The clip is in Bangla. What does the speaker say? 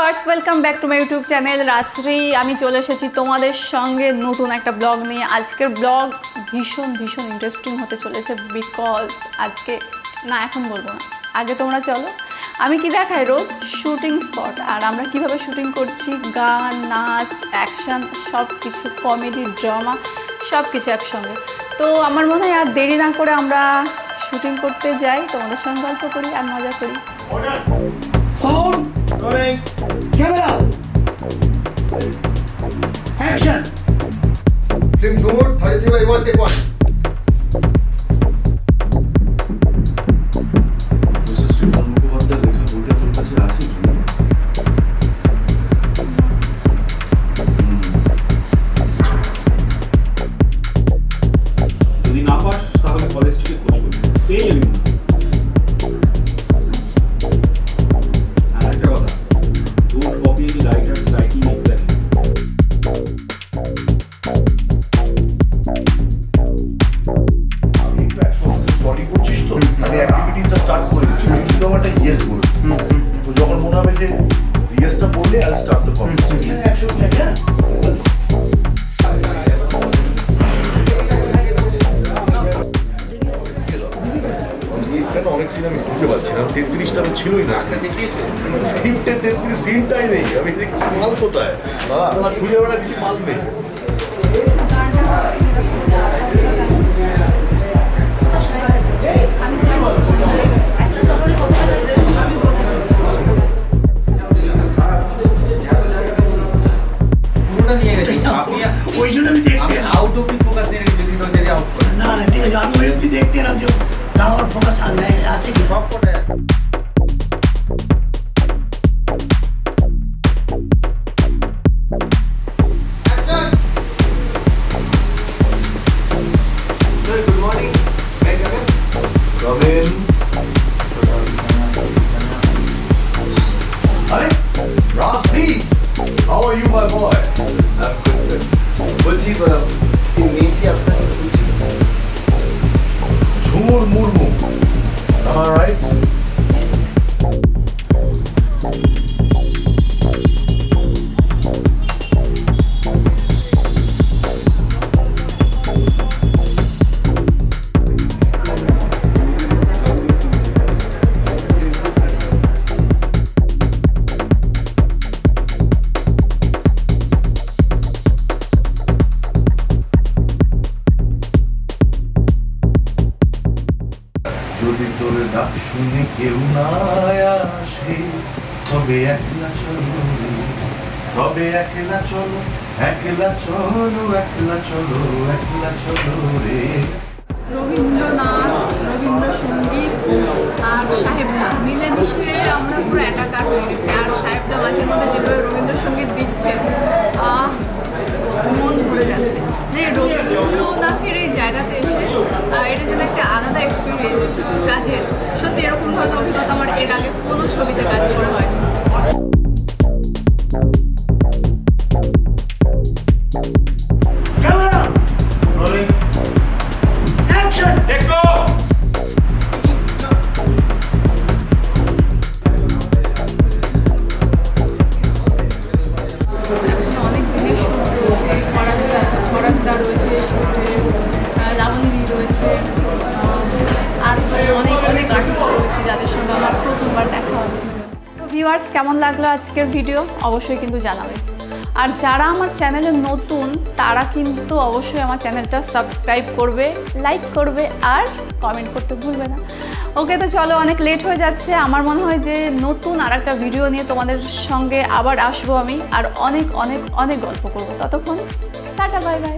Viewers welcome back to my YouTube channel Rajshree. আমি চলে এসেছি তোমাদের সঙ্গে নতুন একটা ব্লগ নিয়ে। আজকের ব্লগ ভীষণ ইন্টারেস্টিং হতে চলেছে, বিকজ আজকে না এখন বলবো না, আগে তোমরা চলো আমি কি দেখাই রোজ শুটিং স্পট, আর আমরা কিভাবে শুটিং করছি, গান নাচ অ্যাকশন সব কিছু, কমেডি ড্রামা সব কিছু একসঙ্গে। তো আমার মনে হয় আর দেরি না করে আমরা শুটিং করতে যাই, তোমাদের সঙ্গে গল্প করি আর মজা করি। Sound. Rolling. Camera. Action. Team Zoom, 33/1, take one. যদি না পাস তাহলে কলেজ থেকে খোঁজ করবি, পেয়ে যাবি। আর একটা কথা, don't copy the writers writing exactly. আমি একটু একসঙ্গে স্টাডি করছিস তো, আমি অ্যাক্টিভিটিটা স্টার্ট করে দিচ্ছি, তুমি শুধু আমার একটা ইয়েস বল। তো যখন মনে হবে যে ইয়েসটা বললে I start the conversation. Action. Yeah. এখানে অনেক সিন আমি বুঝতে পারছি না, 33টা আমি ছিলই না স্ক্রিপ্টে, 33 সিনটাই নেই। আমি দেখছি মাল কোথায়, বাবা খুঁজে বেড়াচ্ছি, মাল নেই। ওই জন্য আমি দেখতে এলাম। আউট অফ ফোকাস নিয়ে যদি নজরে আউট করে না ঠিক আছে, আমি ওই অব্দি দেখতে এলাম যে আমার ফোকাস আছে কি সব কোটায় আছে। Sir, good morning. May I come in? Come in. Hi, Rasdeep. How are you, my boy? I'm good, sir. বলছি মেয়েটি আপনার ঝুমুর মুর্মু, am I right? যদি তোর ডাক শুনে কেউ না আসে, তবে একলা চলো, তবে একলা চলো, একলা চলো, একলা চলো, একলা চলো রে। রবীন্দ্রনাথ, রবীন্দ্রসঙ্গীত আর সাহেবদা মিলেমিশে আমরা পুরো একাকার হয়ে গেছি। আর সাহেবদা মাঝের মধ্যে যেভাবে রবীন্দ্রসঙ্গীত দিচ্ছে, মন ভরে যাচ্ছে। যে রবীন্দ্রনাথের এই জায়গাতে এসে এটা যেন একটা আলাদা এক্সপিরিয়েন্স কাজের। সত্যি এরকম ধরনের অভিজ্ঞতা আমার এর আগে কোনো ছবিতে কাজ করা হয়নি। Camera action. অনেক দিনের শুট রয়েছে, খরাজদা রয়েছে শুটে, লাবণী রয়েছে, আর অনেক আর্টিস্ট রয়েছে যাদের সঙ্গে আমার প্রথমবার দেখা হবে। তো ভিউয়ার্স, কেমন লাগলো আজকের ভিডিও অবশ্যই কিন্তু জানাবে। আর যারা আমার চ্যানেলে নতুন তারা কিন্তু অবশ্যই আমার চ্যানেলটা সাবস্ক্রাইব করবে, লাইক করবে আর কমেন্ট করতে ভুলবে না। ওকে, তো চলো, অনেক লেট হয়ে যাচ্ছে। আমার মনে হয় যে নতুন আর একটা ভিডিও নিয়ে তোমাদের সঙ্গে আবার আসবো আমি, আর অনেক গল্প করবো। ততক্ষণ টাটা, বাই বাই।